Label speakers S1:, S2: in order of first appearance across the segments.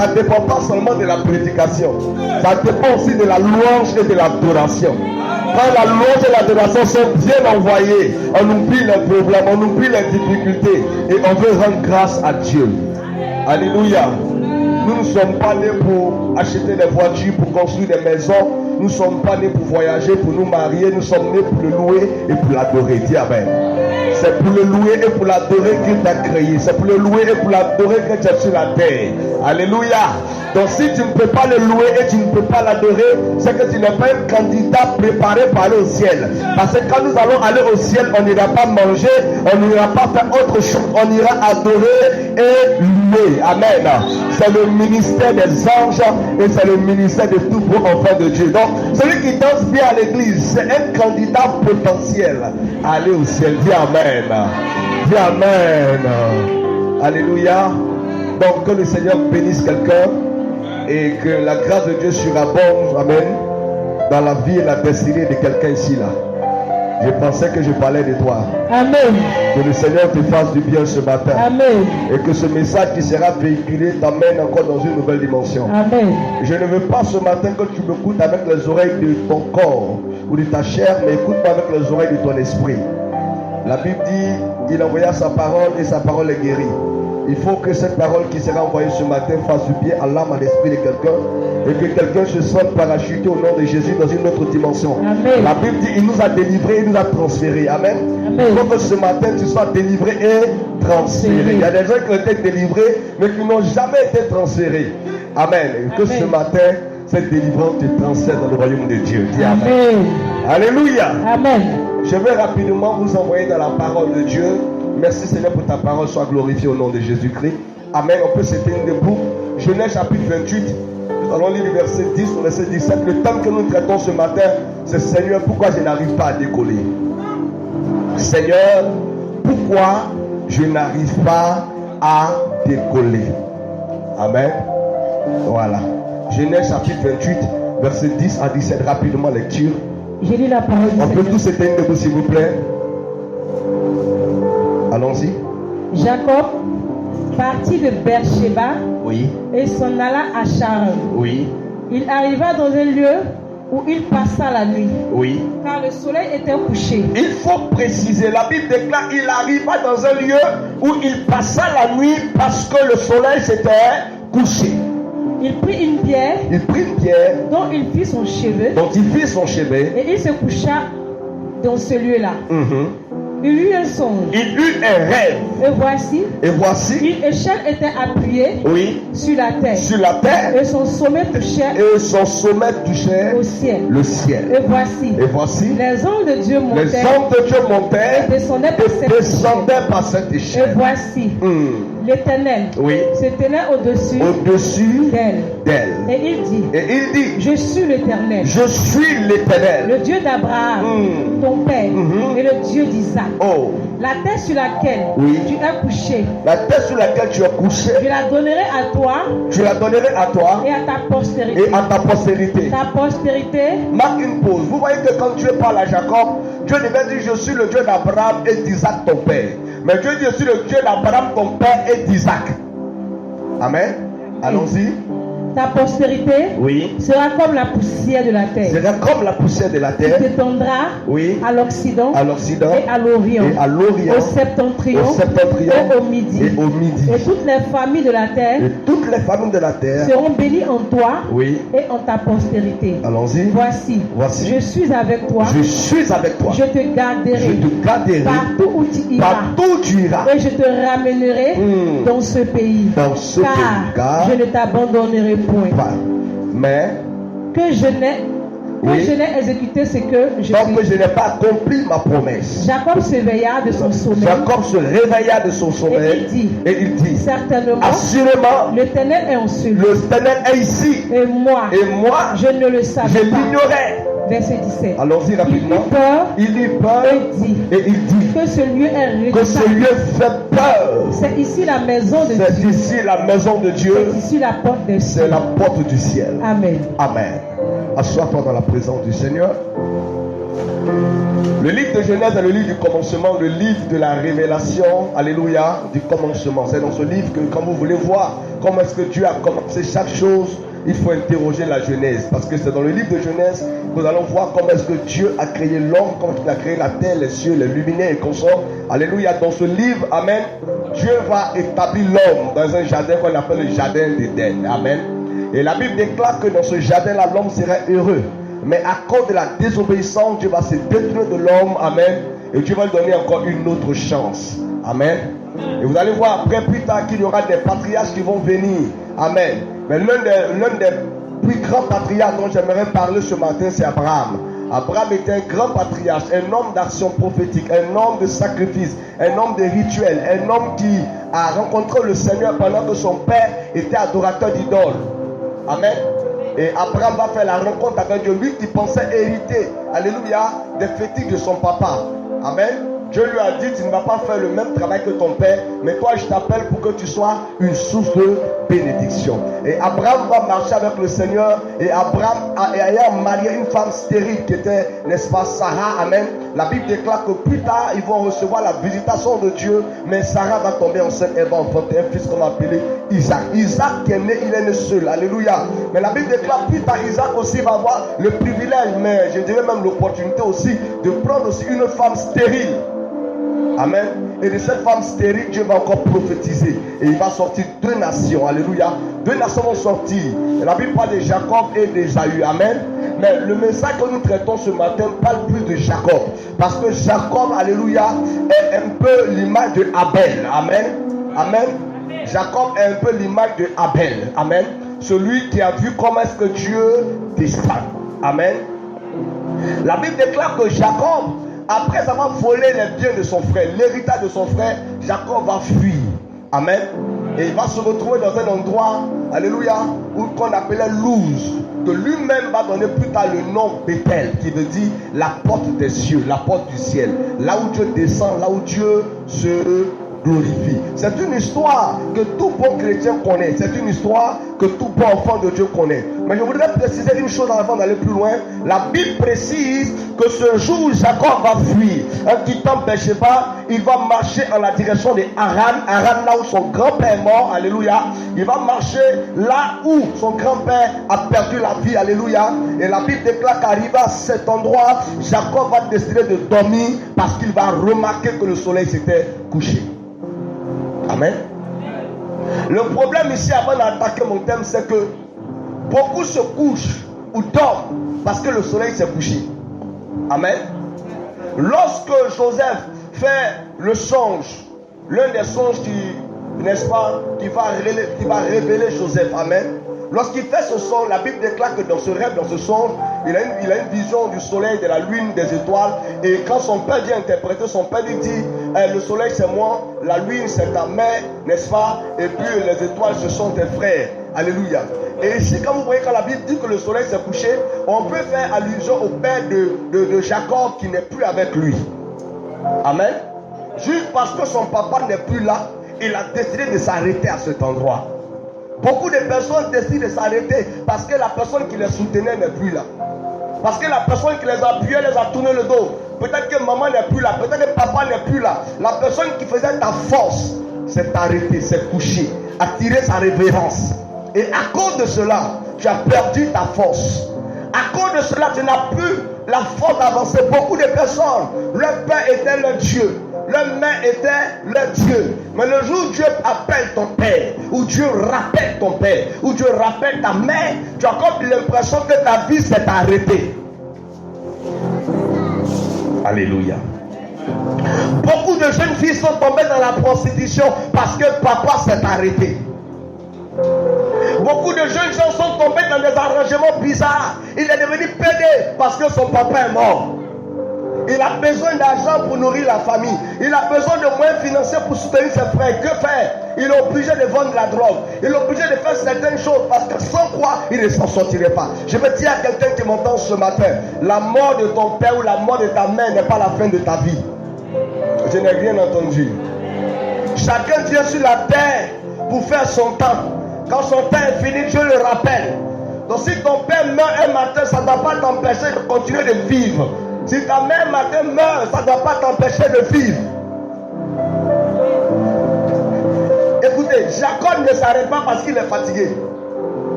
S1: ça ne dépend pas seulement de la prédication. Ça dépend aussi de la louange et de l'adoration. Quand la louange et l'adoration sont bien envoyées, on oublie les problèmes, on oublie les difficultés et on veut rendre grâce à Dieu. Alléluia. Nous ne sommes pas nés pour acheter des voitures, pour construire des maisons. Nous ne sommes pas nés pour voyager, pour nous marier. Nous sommes nés pour le louer et pour l'adorer. Dis amen. C'est pour le louer et pour l'adorer qu'il t'a créé. C'est pour le louer et pour l'adorer que tu es sur la terre. Alléluia. Donc si tu ne peux pas le louer et tu ne peux pas l'adorer, c'est que tu n'es pas un candidat préparé pour aller au ciel. Parce que quand nous allons aller au ciel, on n'ira pas manger, on n'ira pas faire autre chose, on ira adorer et louer. Amen. C'est le ministère des anges et c'est le ministère de tout beau enfant de Dieu. Donc celui qui danse bien à l'église, c'est un candidat potentiel à aller au ciel. Dis amen. Dis amen. Alléluia. Donc que le Seigneur bénisse quelqu'un et que la grâce de Dieu surabonde, amen, dans la vie et la destinée de quelqu'un ici là. Je pensais que je parlais de toi. Amen. Que le Seigneur te fasse du bien ce matin. Amen. Et que ce message qui sera véhiculé t'amène encore dans une nouvelle dimension. Amen. Je ne veux pas ce matin que tu m'écoutes avec les oreilles de ton corps ou de ta chair, mais écoute-moi avec les oreilles de ton esprit. La Bible dit, il envoya sa parole et sa parole est guérie. Il faut que cette parole qui sera envoyée ce matin fasse du bien à l'âme, à l'esprit de quelqu'un et que quelqu'un se sente parachuté au nom de Jésus dans une autre dimension. Amen. La Bible dit, il nous a délivrés, il nous a transférés. Amen. Amen. Il faut que ce matin tu sois délivré et transféré. Il y a des gens qui ont été délivrés mais qui n'ont jamais été transférés. Amen. Et que ce matin, cette délivrance te transfère dans le royaume de Dieu. Dis amen. Amen. Alléluia. Amen. Je vais rapidement vous envoyer dans la parole de Dieu. Merci Seigneur pour ta parole, soit glorifiée au nom de Jésus-Christ. Amen. On peut se tenir debout. Genèse chapitre 28. Nous allons lire le verset 10 au verset 17. Le thème que nous traitons ce matin, c'est Seigneur, pourquoi je n'arrive pas à décoller? Seigneur, pourquoi je n'arrive pas à décoller? Amen. Voilà. Genèse chapitre 28, verset 10 à 17. Rapidement, lecture.
S2: Je lis la parole du
S1: On
S2: Seigneur.
S1: peut tous se tenir debout, s'il vous plaît. Allons-y.
S2: Jacob partit de Beersheba
S1: Oui.
S2: et s'en alla à Charan.
S1: Oui.
S2: Il arriva dans un lieu où il passa la nuit,
S1: Oui.
S2: car le soleil était couché.
S1: Il faut préciser, la Bible déclare, il arriva dans un lieu où il passa la nuit parce que le soleil s'était couché.
S2: Il prit une pierre
S1: Il prit une pierre
S2: dont il fit son chevet
S1: dont il fit son chevet.
S2: et il se coucha dans ce lieu-là.
S1: Mhm.
S2: Il eut un songe.
S1: Il eut un rêve.
S2: Et voici,
S1: Et voici,
S2: une échelle était appuyée
S1: oui,
S2: sur la terre.
S1: sur la terre,
S2: Et son sommet touchait
S1: et son sommet touchait
S2: au ciel.
S1: le ciel.
S2: Et voici,
S1: Les
S2: les anges de Dieu
S1: anges
S2: montaient
S1: de Dieu montaient
S2: et descendaient par cette
S1: et descendaient par cette
S2: Et
S1: échelle.
S2: voici, l'Éternel
S1: Oui,
S2: se tenait au-dessus
S1: au-dessus
S2: d'elle.
S1: d'elle.
S2: Et il dit,
S1: Et il dit,
S2: je suis l'Éternel,
S1: je suis l'Éternel.
S2: le Dieu d'Abraham, ton père, et le Dieu d'Isaac.
S1: Oh,
S2: La terre sur laquelle
S1: Oui.
S2: tu es couché,
S1: la terre sur laquelle tu es couché,
S2: je la donnerai à toi
S1: je la donnerai à toi
S2: et à ta postérité.
S1: et à ta postérité.
S2: Ta postérité,
S1: Marque une pause. Vous voyez que quand Dieu parle à Jacob, Dieu devait dire, je suis le Dieu d'Abraham et d'Isaac ton père. Mais Dieu dit, je suis le Dieu d'Abraham ton père et d'Isaac. Amen. Allons-y.
S2: ta postérité
S1: Oui.
S2: sera comme la poussière de la terre.
S1: Sera comme la poussière de la
S2: Tu
S1: terre.
S2: t'étendras
S1: Oui.
S2: à l'Occident
S1: À l'Occident
S2: et à l'Orient,
S1: et à l'Orient,
S2: au septentrion,
S1: au septentrion
S2: et au midi.
S1: et au midi.
S2: Et toutes les familles de la terre
S1: Et toutes les familles de la terre.
S2: seront bénies en toi
S1: Oui.
S2: et en ta postérité.
S1: Allons-y.
S2: Voici,
S1: Voici.
S2: je suis avec toi,
S1: Je suis avec toi.
S2: je te garderai
S1: Je te garderai
S2: partout où tu iras,
S1: partout où tu iras.
S2: et je te ramènerai dans ce pays,
S1: Dans ce pays.
S2: car je ne t'abandonnerai point.
S1: Pas. Mais
S2: Que je n'ai
S1: Oui.
S2: exécuté ce que je
S1: tant que
S2: suis.
S1: je n'ai pas accompli ma promesse.
S2: Jacob s'éveilla de son sommeil
S1: Jacob se réveilla de son sommeil
S2: et
S1: et il dit,
S2: certainement,
S1: assurément,
S2: l'Éternel est en celui.
S1: l'Éternel est ici.
S2: Et moi,
S1: Et moi,
S2: je ne le
S1: je
S2: savais pas.
S1: l'ignorais.
S2: Verset 17.
S1: Allons-y
S2: Il
S1: rapidement.
S2: eut peur
S1: Il eut peur
S2: et dit
S1: et il dit
S2: que ce lieu est
S1: que ce
S2: redoutable.
S1: lieu fait peur.
S2: C'est ici la maison de
S1: C'est
S2: Dieu.
S1: ici la maison de Dieu.
S2: C'est ici la porte des
S1: C'est
S2: cieux.
S1: la porte du ciel.
S2: Amen.
S1: Amen. Assois-toi dans la présence du Seigneur. Le livre de Genèse est le livre du commencement, le livre de la révélation, alléluia, du commencement. C'est dans ce livre que quand vous voulez voir comment est-ce que Dieu a commencé chaque chose, il faut interroger la Genèse. Parce que c'est dans le livre de Genèse que nous allons voir comment est-ce que Dieu a créé l'homme, comment il a créé la terre, les cieux, les luminaires et consorts. Alléluia. Dans ce livre, amen, Dieu va établir l'homme dans un jardin qu'on appelle le jardin d'Éden. Amen. Et la Bible déclare que dans ce jardin-là, l'homme serait heureux. Mais à cause de la désobéissance, Dieu va se détruire de l'homme. Amen. Et Dieu va lui donner encore une autre chance. Amen. Et vous allez voir après plus tard qu'il y aura des patriarches qui vont venir. Amen. Mais l'un des plus grands patriarches dont j'aimerais parler ce matin, c'est Abraham. Abraham était un grand patriarche, un homme d'action prophétique, un homme de sacrifice, un homme de rituel, un homme qui a rencontré le Seigneur pendant que son père était adorateur d'idoles. Amen. Et Abraham va faire la rencontre avec Dieu. Lui qui pensait hériter, alléluia, des fétiches de son papa. Amen. Dieu lui a dit, tu ne vas pas faire le même travail que ton père, mais toi je t'appelle pour que tu sois une source de bénédiction. Et Abraham va marcher avec le Seigneur. Et Abraham ayant marié une femme stérile qui était, n'est-ce pas, Sarah. Amen. La Bible déclare que plus tard ils vont recevoir la visitation de Dieu. Mais Sarah va tomber enceinte et va enfanter un fils qu'on va appeler Isaac. Isaac qui est né, il est né seul. Alléluia. Mais la Bible déclare plus tard Isaac aussi va avoir le privilège, mais je dirais même l'opportunité aussi, de prendre aussi une femme stérile. Amen. Et de cette femme stérile, Dieu va encore prophétiser. Et il va sortir deux nations. Alléluia. Deux nations vont sortir. Et la Bible parle de Jacob et d'Ésaü. Amen. Mais le message que nous traitons ce matin parle plus de Jacob. Parce que Jacob, alléluia, est un peu l'image de Abel. Amen. Amen. Jacob est un peu l'image de Abel. Amen. Celui qui a vu comment est-ce que Dieu descend. Amen. La Bible déclare que Jacob, après avoir volé les biens de son frère, l'héritage de son frère, Jacob va fuir. Amen. Et il va se retrouver dans un endroit, alléluia, où qu'on appelait Luz, que lui-même va donner plus tard le nom Bethel, qui veut dire la porte des cieux, la porte du ciel. Là où Dieu descend, là où Dieu se glorifie. C'est une histoire que tout bon chrétien connaît. C'est une histoire que tout bon enfant de Dieu connaît. Mais je voudrais préciser une chose avant d'aller plus loin. La Bible précise que ce jour Jacob va fuir. En quittant Beersheba, il va marcher en la direction de Haran. Haran, là où son grand-père est mort. Alléluia. Il va marcher là où son grand-père a perdu la vie. Alléluia. Et la Bible déclare qu'arrivé à cet endroit, Jacob va décider de dormir parce qu'il va remarquer que le soleil s'était couché. Amen. Le problème ici, avant d'attaquer mon thème, c'est que beaucoup se couchent ou dorment parce que le soleil s'est couché. Amen. Lorsque Joseph fait le songe, l'un des songes qui, n'est-ce pas, qui va révéler Joseph. Amen. Lorsqu'il fait ce songe, la Bible déclare que dans ce rêve, dans ce songe, il a une vision du soleil, de la lune, des étoiles. Et quand son père dit interpréter, son père lui dit, le soleil c'est moi, la lune c'est ta mère, n'est-ce pas? Et puis les étoiles ce sont tes frères. Alléluia. Et ici, quand vous voyez quand la Bible dit que le soleil s'est couché, on peut faire allusion au père de Jacob qui n'est plus avec lui. Amen. Juste parce que son papa n'est plus là, il a décidé de s'arrêter à cet endroit. Beaucoup de personnes décident de s'arrêter parce que la personne qui les soutenait n'est plus là. Parce que la personne qui les appuyait les a tourné le dos. Peut-être que maman n'est plus là, peut-être que papa n'est plus là. La personne qui faisait ta force s'est arrêtée, s'est couchée, a tiré sa révérence. Et à cause de cela, tu as perdu ta force. À cause de cela, tu n'as plus la force d'avancer. Beaucoup de personnes, leur père était leur Dieu. Leur mère était leur Dieu. Mais le jour où Dieu appelle ton père, ou Dieu rappelle ton père, ou Dieu rappelle ta mère, tu as comme l'impression que ta vie s'est arrêtée. Alléluia. Beaucoup de jeunes filles sont tombées dans la prostitution parce que papa s'est arrêté. Beaucoup de jeunes gens sont tombés dans des arrangements bizarres. Il est devenu pédé parce que son papa est mort. Il a besoin d'argent pour nourrir la famille. Il a besoin de moyens financiers pour soutenir ses frères. Que faire? Il est obligé de vendre la drogue. Il est obligé de faire certaines choses parce que sans quoi il ne s'en sortirait pas. Je veux dire à quelqu'un qui m'entend ce matin, la mort de ton père ou la mort de ta mère n'est pas la fin de ta vie. Je n'ai rien entendu. Chacun vient sur la terre pour faire son temps. Quand son temps est fini, Dieu le rappelle. Donc si ton père meurt un matin, ça ne va pas t'empêcher de continuer de vivre. Si ta mère matin meurt, ça ne doit pas t'empêcher de vivre. Écoutez, Jacob ne s'arrête pas parce qu'il est fatigué.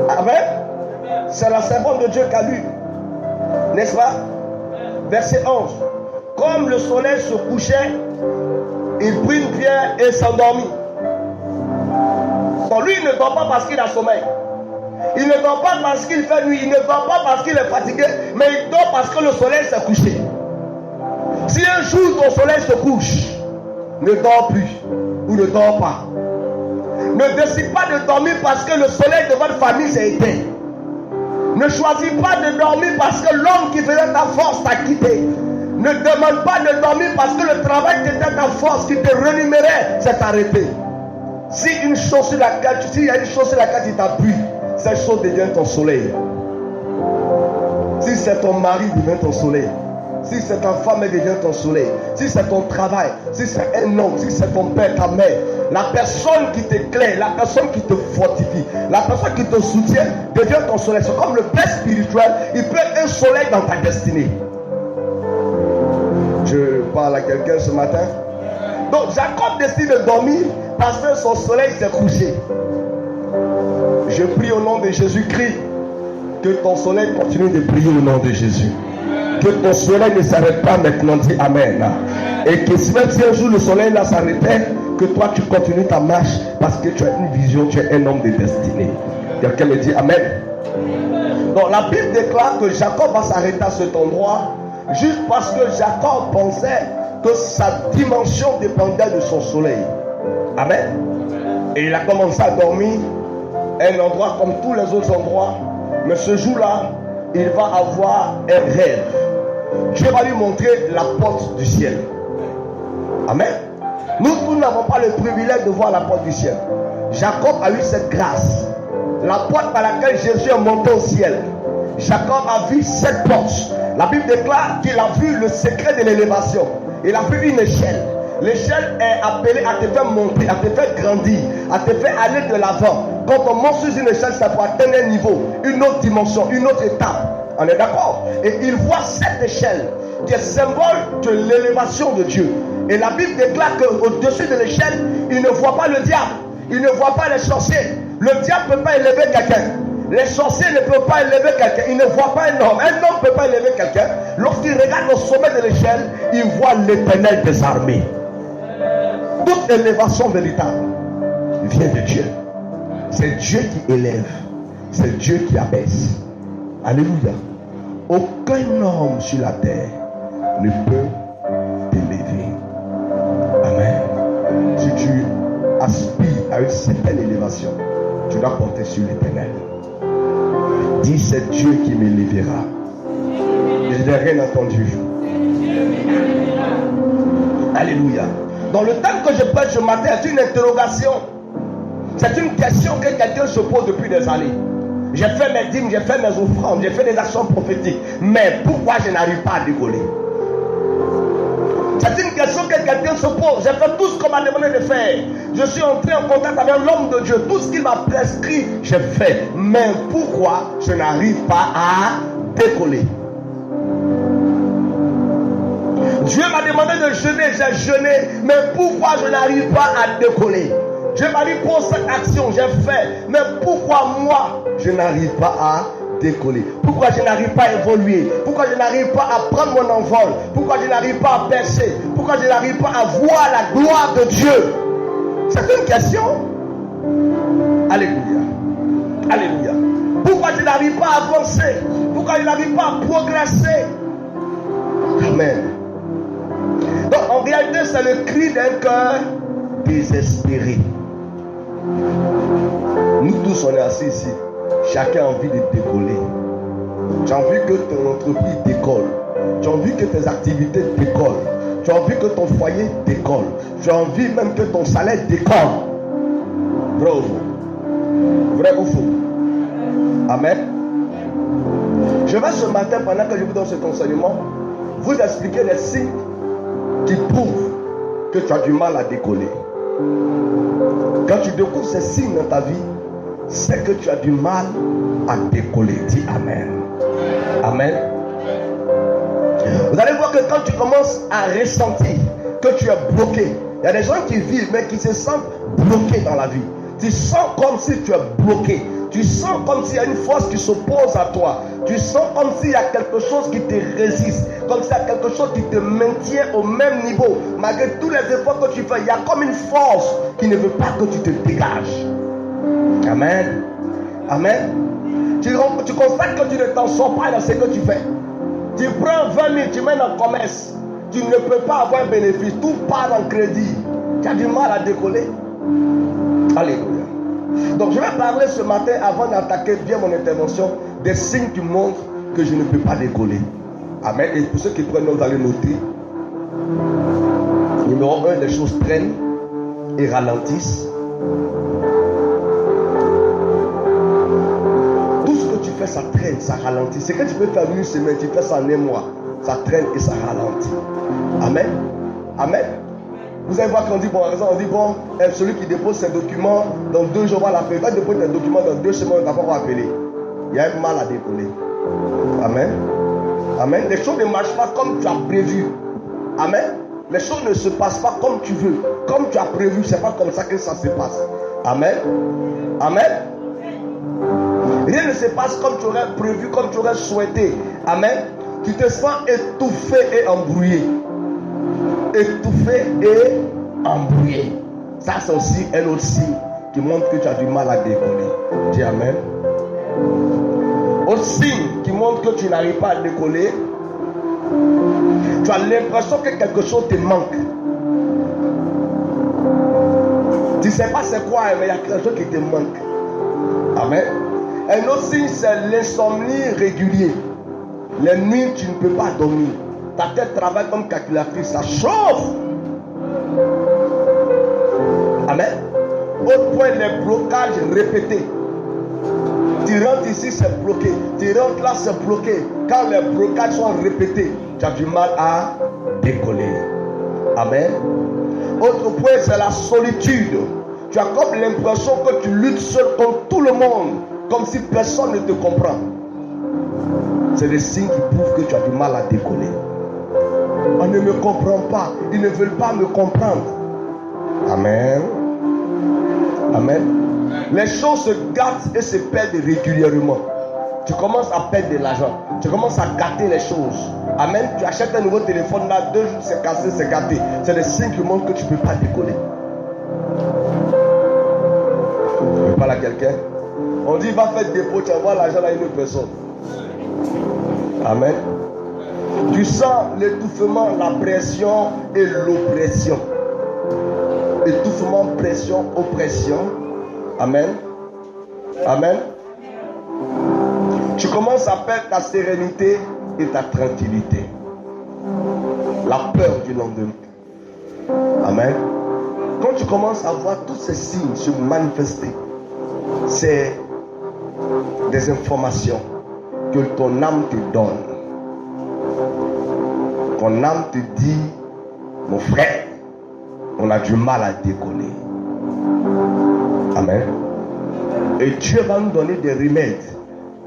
S1: Amen. C'est la servante de Dieu qu'a lu. N'est-ce pas? Verset 11. Comme le soleil se couchait, il prit une pierre et s'endormit. Donc lui, il ne dort pas parce qu'il a sommeil. Il ne dort pas parce qu'il fait nuit. Il ne dort pas parce qu'il est fatigué. Mais il dort parce que le soleil s'est couché. Si un jour ton soleil se couche, ne dors plus ou ne dors pas. Ne décide pas de dormir parce que le soleil de votre famille s'est éteint. Ne choisis pas de dormir parce que l'homme qui faisait ta force t'a quitté. Ne demande pas de dormir parce que le travail qui était ta force, qui te rémunérait, s'est arrêté. S'il y a une chose sur laquelle tu t'appuies, cette chose devient ton soleil. Si c'est ton mari, devient ton soleil. Si c'est ta femme, elle devient ton soleil. Si c'est ton travail, si c'est un homme, si c'est ton père, ta mère, la personne qui t'éclaire, la personne qui te fortifie, la personne qui te soutient, devient ton soleil. C'est comme le père spirituel, il peut être un soleil dans ta destinée. Je parle à quelqu'un ce matin. Donc Jacob décide de dormir parce que son soleil s'est couché. Je prie au nom de Jésus-Christ que ton soleil continue de briller au nom de Jésus. Que ton soleil ne s'arrête pas maintenant, dis Amen. Et que même si un jour le soleil là s'arrêtait, que toi tu continues ta marche parce que tu as une vision, tu es un homme de destinée. Quelqu'un me dit Amen. Donc la Bible déclare que Jacob va s'arrêter à cet endroit juste parce que Jacob pensait que sa dimension dépendait de son soleil. Amen. Et il a commencé à dormir un endroit comme tous les autres endroits. Mais ce jour-là, il va avoir un rêve. Dieu va lui montrer la porte du ciel. Amen. Nous n'avons pas le privilège de voir la porte du ciel. Jacob a eu cette grâce. La porte par laquelle Jésus est monté au ciel. Jacob a vu cette porte. La Bible déclare qu'il a vu le secret de l'élévation. Il a vu une échelle. L'échelle est appelée à te faire monter, à te faire grandir, à te faire aller de l'avant. Quand on monte sur une échelle, ça pour atteindre un niveau, une autre dimension, une autre étape. On est d'accord? Et il voit cette échelle qui est symbole de l'élévation de Dieu. Et la Bible déclare qu'au-dessus de l'échelle, il ne voit pas le diable. Il ne voit pas les sorciers. Le diable ne peut pas élever quelqu'un. Les sorciers ne peuvent pas élever quelqu'un. Il ne voit pas un homme. Un homme ne peut pas élever quelqu'un. Lorsqu'il regarde au sommet de l'échelle, il voit l'Éternel des armées. Toute élévation véritable vient de Dieu. C'est Dieu qui élève. C'est Dieu qui abaisse. Alléluia. Aucun homme sur la terre ne peut t'élever. Amen. Si tu aspires à une certaine élévation, tu dois porter sur l'Éternel. Dis, c'est Dieu qui m'élèvera. Je n'ai rien entendu. Alléluia. Dans le temps que je prêche ce matin, c'est une interrogation. C'est une question que quelqu'un se pose depuis des années. J'ai fait mes dîmes, j'ai fait mes offrandes, j'ai fait des actions prophétiques. Mais pourquoi je n'arrive pas à décoller? C'est une question que quelqu'un se pose. J'ai fait tout ce qu'on m'a demandé de faire. Je suis entré en contact avec l'homme de Dieu. Tout ce qu'il m'a prescrit, j'ai fait. Mais pourquoi je n'arrive pas à décoller? Dieu m'a demandé de jeûner, j'ai jeûné. Mais pourquoi je n'arrive pas à décoller? Dieu m'a dit pour cette action, j'ai fait. Mais pourquoi moi, je n'arrive pas à décoller? Pourquoi je n'arrive pas à évoluer? Pourquoi je n'arrive pas à prendre mon envol? Pourquoi je n'arrive pas à percer? Pourquoi je n'arrive pas à voir la gloire de Dieu? C'est une question. Alléluia. Alléluia. Pourquoi je n'arrive pas à avancer? Pourquoi je n'arrive pas à progresser? Amen. Donc en réalité, c'est le cri d'un cœur désespéré. Nous tous, on est assis ici. Chacun a envie de décoller. Tu as envie que ton entreprise décolle. Tu as envie que tes activités décollent. Tu as envie que ton foyer décolle. Tu as envie même que ton salaire décolle. Vrai ou faux? Vrai ou faux? Amen. Je vais ce matin, pendant que je vous donne cet enseignement, vous expliquer les signes qui prouvent que tu as du mal à décoller. Quand tu découvres ces signes dans ta vie, c'est que tu as du mal à décoller. Dis Amen. Amen. allez voir que quand tu commences à ressentir que tu es bloqué, il y a des gens qui vivent mais qui se sentent bloqués dans la vie. Tu sens comme si tu es bloqué. Tu sens comme s'il y a une force qui s'oppose à toi. Tu sens comme s'il y a quelque chose qui te résiste. Comme s'il y a quelque chose qui te maintient au même niveau. Malgré tous les efforts que tu fais, il y a comme une force qui ne veut pas que tu te dégages. Amen. Amen. Tu constates que tu ne t'en sors pas dans ce que tu fais. Tu prends 20 000, tu mets dans le commerce. Tu ne peux pas avoir un bénéfice. Tout part en crédit. Tu as du mal à décoller. Alléluia. Donc je vais parler ce matin, avant d'attaquer bien mon intervention, des signes qui montrent que je ne peux pas décoller. Amen. Et pour ceux qui prennent note, vous allez noter. Numéro 1, les choses traînent et ralentissent. Tout ce que tu fais, ça traîne, ça ralentit. C'est que tu peux faire une semaine, tu fais ça en un mois. Ça traîne et ça ralentit. Amen. Amen. Vous allez voir qu'on dit, bon, celui qui dépose ses documents, dans 2 jours, on va l'appeler. Quand tu déposes tes documents, dans 2 semaines, on va pas appeler. Il y a un mal à décoller. Amen. Amen. Les choses ne marchent pas comme tu as prévu. Amen. Les choses ne se passent pas comme tu veux. Comme tu as prévu, c'est pas comme ça que ça se passe. Amen. Amen. Rien ne se passe comme tu aurais prévu, comme tu aurais souhaité. Amen. Tu te sens étouffé et embrouillé. Étouffé et embrouillé. Ça, c'est aussi un autre signe qui montre que tu as du mal à décoller. Dis amen. Autre signe qui montre que tu n'arrives pas à décoller. Tu as l'impression que quelque chose te manque. Tu ne sais pas c'est quoi, mais il y a quelque chose qui te manque. Amen. Un autre signe, c'est l'insomnie régulier. Les nuits, tu ne peux pas dormir. Ta tête travaille comme calculatrice, ça chauffe. Amen. Autre point, les blocages répétés. Tu rentres ici, c'est bloqué. Tu rentres là, c'est bloqué. Quand les blocages sont répétés, tu as du mal à décoller. Amen. Autre point, c'est la solitude. Tu as comme l'impression que tu luttes seul contre tout le monde, comme si personne ne te comprend. C'est des signes qui prouvent que tu as du mal à décoller. On ne me comprend pas. Ils ne veulent pas me comprendre. Amen. Amen. Les choses se gâtent et se perdent régulièrement. Tu commences à perdre de l'argent. Tu commences à gâter les choses. Amen. Tu achètes un nouveau téléphone là, 2 jours c'est cassé, c'est gâté. C'est des signes qui montrent que tu ne peux pas décoller. Je parle à quelqu'un. On dit va faire dépôt, tu vas voir l'argent à une autre personne. Amen. Tu sens l'étouffement, la pression et l'oppression. Étouffement, pression, oppression. Amen. Amen. Tu commences à perdre ta sérénité et ta tranquillité. La peur du lendemain. Amen. Quand tu commences à voir tous ces signes se manifester, c'est des informations que ton âme te donne. Ton âme te dit, mon frère, on a du mal à décoller. Amen. Et Dieu va nous donner des remèdes.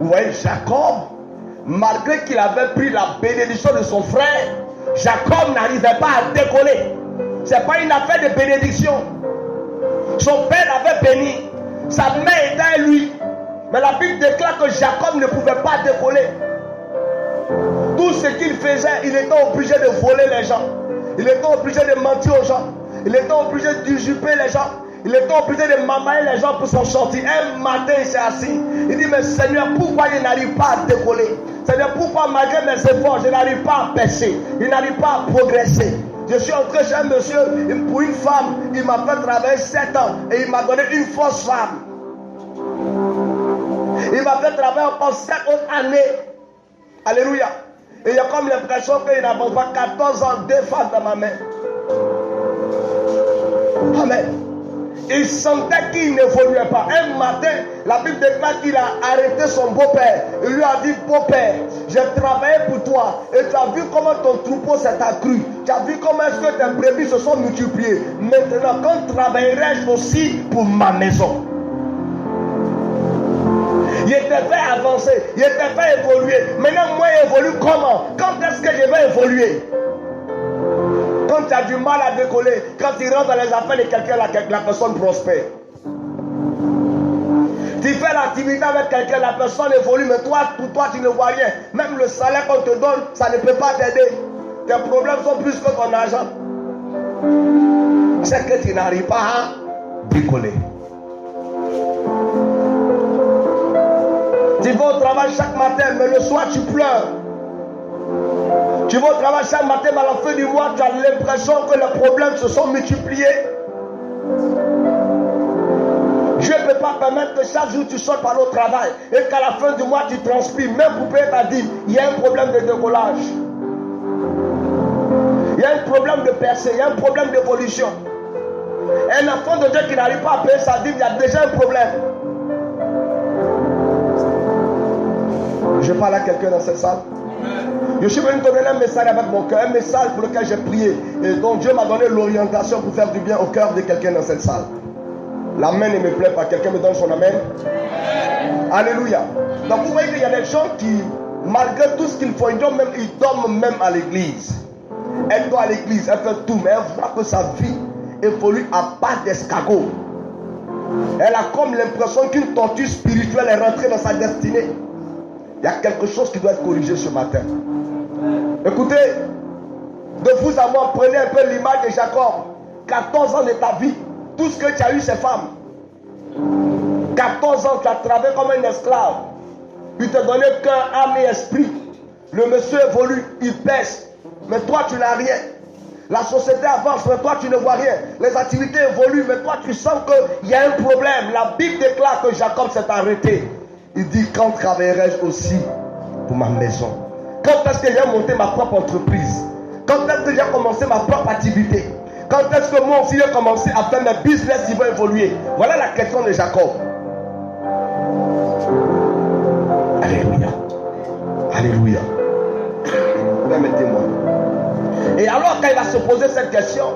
S1: Vous voyez, Jacob, malgré qu'il avait pris la bénédiction de son frère, Jacob n'arrivait pas à décoller. Ce n'est pas une affaire de bénédiction. Son père l'avait béni. Sa mère était à lui. Mais la Bible déclare que Jacob ne pouvait pas décoller. Tout ce qu'il faisait, il était obligé de voler les gens. Il était obligé de mentir aux gens. Il était obligé d'usurper les gens. Il était obligé de mamailler les gens pour s'en sortir. Un matin, il s'est assis. Il dit, mais Seigneur, pourquoi je n'arrive pas à décoller? Seigneur, pourquoi malgré mes efforts, je n'arrive pas à percer? Je n'arrive pas à progresser. Je suis entré chez un monsieur, pour une femme, il m'a fait travailler 7 ans et il m'a donné une fausse femme. Il m'a fait travailler pendant 7 autres années. Alléluia. Et il y a comme l'impression qu'il n'avance pas 14 ans, 2 femmes dans ma main. Amen. Il sentait qu'il n'évoluait pas. Un matin, la Bible déclare qu'il a arrêté son beau-père. Il lui a dit, beau-père, j'ai travaillé pour toi. Et tu as vu comment ton troupeau s'est accru. Tu as vu comment est-ce que tes brebis se sont multipliées. Maintenant, quand travaillerai-je aussi pour ma maison? Il était fait avancer, il était fait évoluer. Maintenant, moi, j'évolue comment? Quand est-ce que je vais évoluer? Quand tu as du mal à décoller, quand tu rentres dans les affaires de quelqu'un, la personne prospère. Tu fais l'activité avec quelqu'un, la personne évolue, mais toi, pour toi, tu ne vois rien. Même le salaire qu'on te donne, ça ne peut pas t'aider. Tes problèmes sont plus que ton argent. C'est que tu n'arrives pas à décoller. Tu vas au travail chaque matin, mais le soir, tu pleures. Tu vas au travail chaque matin, mais à la fin du mois, tu as l'impression que les problèmes se sont multipliés. Dieu ne peut pas permettre que chaque jour tu sortes par le travail et qu'à la fin du mois tu transpires, même pour payer ta dîme. Il y a un problème de décollage. Il y a un problème de percée, il y a un problème d'évolution. Un enfant de Dieu qui n'arrive pas à payer sa dîme, il y a déjà un problème. Je parle à quelqu'un dans cette salle. Je suis venu donner un message avec mon cœur, un message pour lequel j'ai prié. Et donc Dieu m'a donné l'orientation pour faire du bien au cœur de quelqu'un dans cette salle. L'amen ne me plaît pas. Quelqu'un me donne son amen. Alléluia. Donc vous voyez qu'il y a des gens qui, malgré tout ce qu'ils font, ils dorment même à l'église. Elle dort à l'église, elle fait tout, mais elle voit que sa vie évolue à pas d'escargot. Elle a comme l'impression qu'une tortue spirituelle est rentrée dans sa destinée. Il y a quelque chose qui doit être corrigé ce matin. Écoutez, de vous à moi, prenez un peu l'image de Jacob. 14 ans de ta vie. Tout ce que tu as eu, c'est femme. 14 ans, tu as travaillé comme un esclave. Il te donnait cœur, âme et esprit. Le monsieur évolue, il pèse. Mais toi, tu n'as rien. La société avance, mais toi, tu ne vois rien. Les activités évoluent, mais toi, tu sens qu'il y a un problème. La Bible déclare que Jacob s'est arrêté. Il dit, quand travaillerai-je aussi pour ma maison? Quand est-ce que j'ai monté ma propre entreprise? Quand est-ce que j'ai commencé ma propre activité? Quand est-ce que moi aussi j'ai commencé à faire mes business qui vont évoluer? Voilà la question de Jacob. Alléluia. Alléluia. Permettez-moi. Et alors quand il va se poser cette question,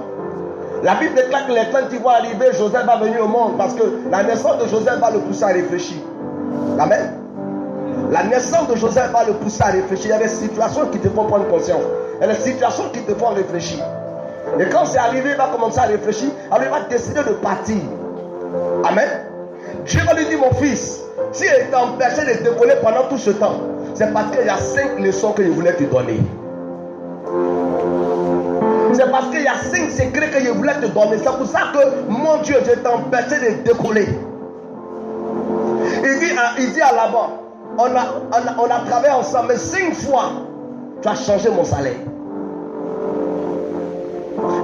S1: la Bible déclare que les temps qui vont arriver, Joseph va venir au monde parce que la naissance de Joseph va le pousser à réfléchir. Amen. La naissance de Joseph va le pousser à réfléchir. Il y a des situations qui te font prendre conscience. Il y a des situations qui te font réfléchir. Et quand c'est arrivé, il va commencer à réfléchir. Alors il va décider de partir. Amen. Dieu va lui dire, mon fils, si il t'a empêché de décoller pendant tout ce temps, c'est parce qu'il y a 5 leçons que je voulais te donner. C'est parce qu'il y a 5 secrets que je voulais te donner. C'est pour ça que, mon Dieu, je t'ai empêché de décoller. Il dit à Laban, on a travaillé ensemble, mais 5 fois, tu as changé mon salaire.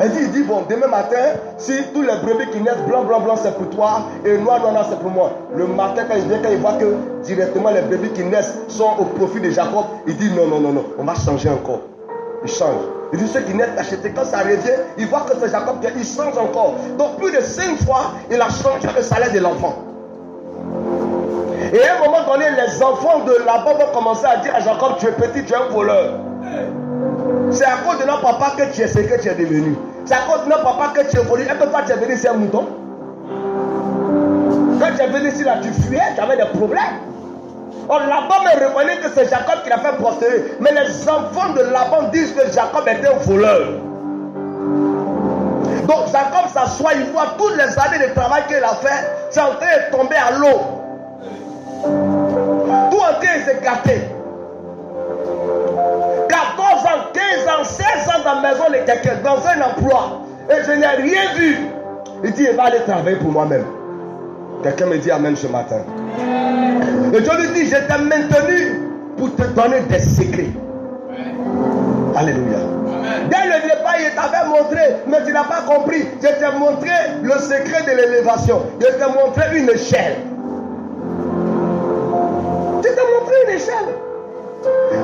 S1: Il dit, bon, demain matin, si tous les brebis qui naissent blanc, c'est pour toi, et noir, c'est pour moi. Le matin, quand il voit que directement les brebis qui naissent sont au profit de Jacob, il dit, non, on va changer encore. Il change. Il dit, ceux qui naissent achetés, quand ça revient, il voit que c'est Jacob qui il change encore. Donc, plus de 5 fois, il a changé le salaire de l'enfant. Et à un moment donné, les enfants de Laban vont commencer à dire à Jacob, tu es petit, tu es un voleur. C'est à cause de notre papa que tu es ce que tu es devenu. C'est à cause de notre papa que tu es évolué. Est-ce que toi tu es venu ici un mouton? Quand tu es venu ici là, tu fuyais, tu avais des problèmes. On Laban me reconnaît que c'est Jacob qui l'a fait prospérer. Mais les enfants de Laban disent que Jacob était un voleur. Donc Jacob s'assoit, il voit toutes les années de travail qu'il a fait, c'est en train de tomber à l'eau. Tout en train de s'écarter. 14 ans, 15 ans, 16 ans dans la maison de quelqu'un, dans un emploi, et je n'ai rien vu. Il dit, il va aller travailler pour moi-même. Quelqu'un me dit amen ce matin. Et Dieu lui dit, je t'ai maintenu pour te donner des secrets. Alléluia. Dès le départ, il t'avait montré, mais tu n'as pas compris. Je t'ai montré le secret de l'élévation. Je t'ai montré une échelle. Je t'ai montré une échelle.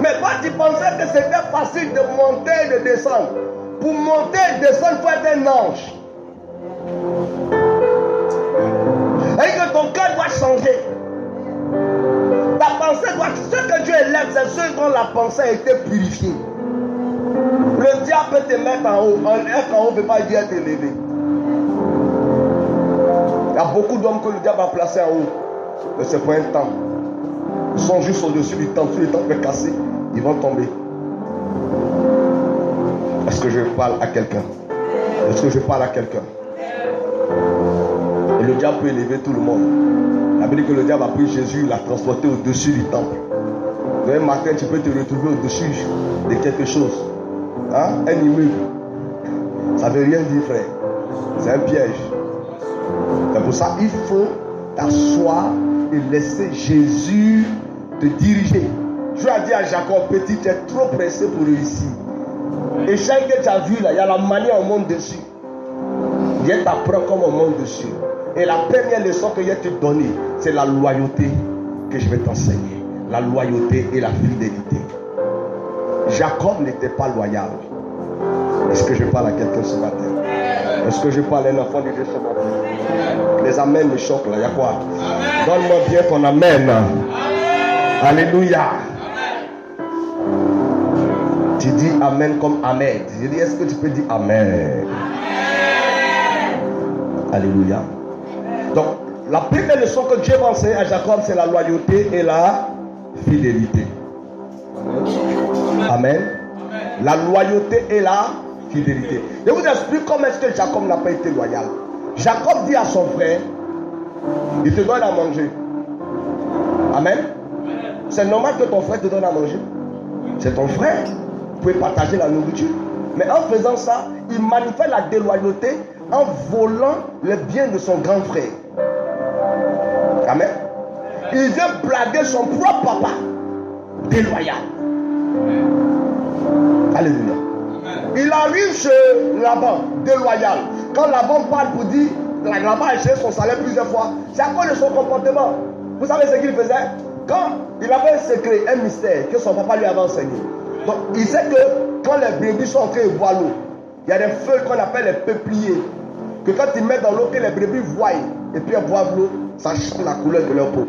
S1: Mais toi, tu pensais que c'était facile de monter et de descendre. Pour monter et descendre, il faut être un ange. Et que ton cœur doit changer. Ta pensée doit... Ce que Dieu élève, c'est ceux dont la pensée a été purifiée. Le diable peut te mettre en haut. Être en haut ne veut pas dire être élevé. Il y a beaucoup d'hommes que le diable a placés en haut. Mais c'est pour un temps. sont juste au-dessus du temple. Si le temple est cassé, ils vont tomber. Est-ce que je parle à quelqu'un? Est-ce que je parle à quelqu'un? Et le diable peut élever tout le monde. La Bible dit que le diable a pris Jésus, il l'a transporté au-dessus du temple. Demain matin, tu peux te retrouver au-dessus de quelque chose. Hein? Un immeuble. Ça ne veut rien dire, frère. C'est un piège. C'est pour ça qu'il faut t'asseoir et laisser Jésus te diriger. Je ai dit à Jacob, petit, tu es trop pressé pour réussir. Et chaque que tu as vu là, il y a la manière on monte dessus. Dieu t'apprend comment on monte dessus. Et la première leçon que je vais te donner, c'est la loyauté que je vais t'enseigner. La loyauté et la fidélité. Jacob n'était pas loyal. Est-ce que je parle à quelqu'un ce matin? Est-ce que je parle à un enfant de Dieu ce matin? Les amens me choquent là, il y a quoi? Donne-moi bien ton amen. Alléluia. Tu dis amen comme Ahmed. Je dis, est-ce que tu peux dire amen? Alléluia. Donc, la première leçon que Dieu va enseigner à Jacob, c'est la loyauté et la fidélité. Amen. La loyauté et la fidélité. Je vous explique comment est-ce que Jacob n'a pas été loyal. Jacob dit à son frère, il te donne à manger. Amen. C'est normal que ton frère te donne à manger. C'est ton frère. Vous pouvez partager la nourriture. Mais en faisant ça, il manifeste la déloyauté en volant les biens de son grand frère. Amen. Il vient blaguer son propre papa. Déloyal. Alléluia. Il arrive chez Laban, déloyal. Quand Laban parle pour dire, Laban a cherché son salaire plusieurs fois, c'est à cause de son comportement. Vous savez ce qu'il faisait? Quand il avait un secret, un mystère que son papa lui avait enseigné. Donc il sait que quand les brebis sont en train de boire l'eau, il y a des feuilles qu'on appelle les peupliers. Que quand ils mettent dans l'eau, que les brebis voient et puis elles boivent l'eau, ça change la couleur de leur peau.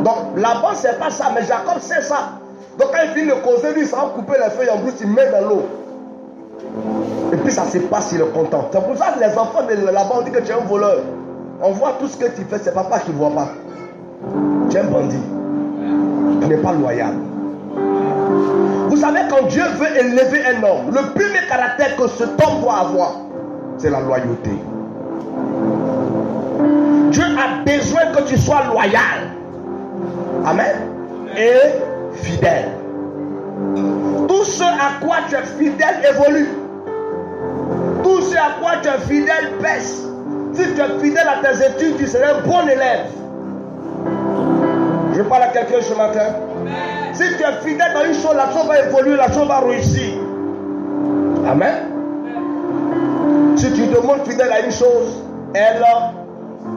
S1: Donc Laban c'est pas ça, mais Jacob sait ça. Donc quand il finit de causer, lui, ça va couper les feuilles en brousse, il met dans l'eau. Et puis ça se passe, il est content. C'est pour ça que les enfants de Laban ont dit que tu es un voleur. On voit tout ce que tu fais, c'est papa qui ne voit pas. Tu es un bandit. Tu n'es pas loyal. Vous savez, quand Dieu veut élever un homme, le premier caractère que cet homme doit avoir, c'est la loyauté. Dieu a besoin que tu sois loyal. Amen. Et fidèle. Tout ce à quoi tu es fidèle évolue. Tout ce à quoi tu es fidèle baisse. Si tu es fidèle à tes études, tu seras un bon élève. Je parle à quelqu'un ce matin. Si tu es fidèle dans une chose, la chose va évoluer, la chose va réussir. Amen. Si tu demandes fidèle à une chose, elle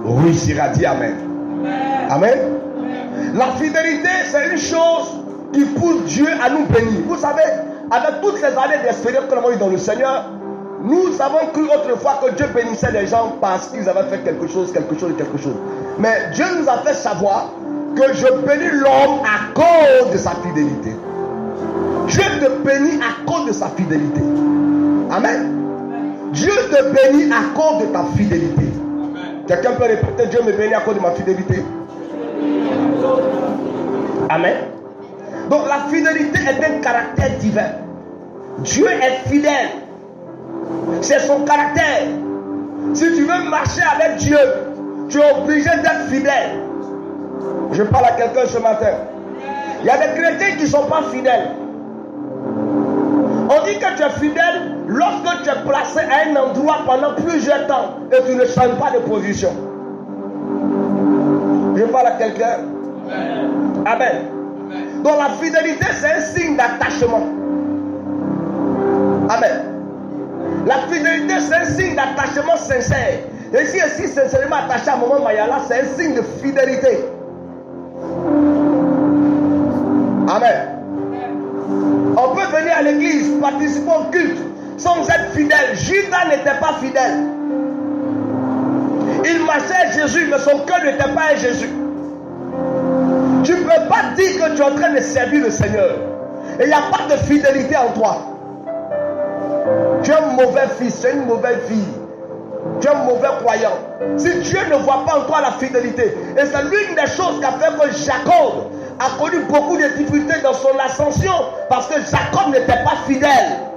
S1: réussira. Dis amen. Amen. La fidélité, c'est une chose qui pousse Dieu à nous bénir. Vous savez, avec toutes ces années d'expérience que nous avons eu dans le Seigneur, nous avons cru autrefois que Dieu bénissait les gens parce qu'ils avaient fait quelque chose. Mais Dieu nous a fait savoir que je bénis l'homme à cause de sa fidélité. Dieu te bénit à cause de sa fidélité. Amen. Dieu te bénit à cause de ta fidélité. Quelqu'un peut répéter, Dieu me bénit à cause de ma fidélité. Amen. Donc la fidélité est un caractère divin. Dieu est fidèle. C'est son caractère. Si tu veux marcher avec Dieu, tu es obligé d'être fidèle. Je parle à quelqu'un ce matin. Il y a des chrétiens qui ne sont pas fidèles. On dit que tu es fidèle lorsque tu es placé à un endroit pendant plusieurs temps et tu ne changes pas de position. Je parle à quelqu'un. Amen. Donc la fidélité, c'est un signe d'attachement. Amen. La fidélité, c'est un signe d'attachement sincère. Et si est sincèrement attaché à Maman Mayala, c'est un signe de fidélité. Amen. On peut venir à l'église, participer au culte, sans être fidèle. Judas n'était pas fidèle. Il marchait à Jésus, mais son cœur n'était pas à Jésus. Tu ne peux pas dire que tu es en train de servir le Seigneur. Et il n'y a pas de fidélité en toi. Tu es un mauvais fils, tu es une mauvaise fille. tu es un mauvais croyant. Si Dieu ne voit pas en toi la fidélité, et c'est l'une des choses qui a fait que Jacob a connu beaucoup de difficultés dans son ascension, parce que Jacob n'était pas fidèle.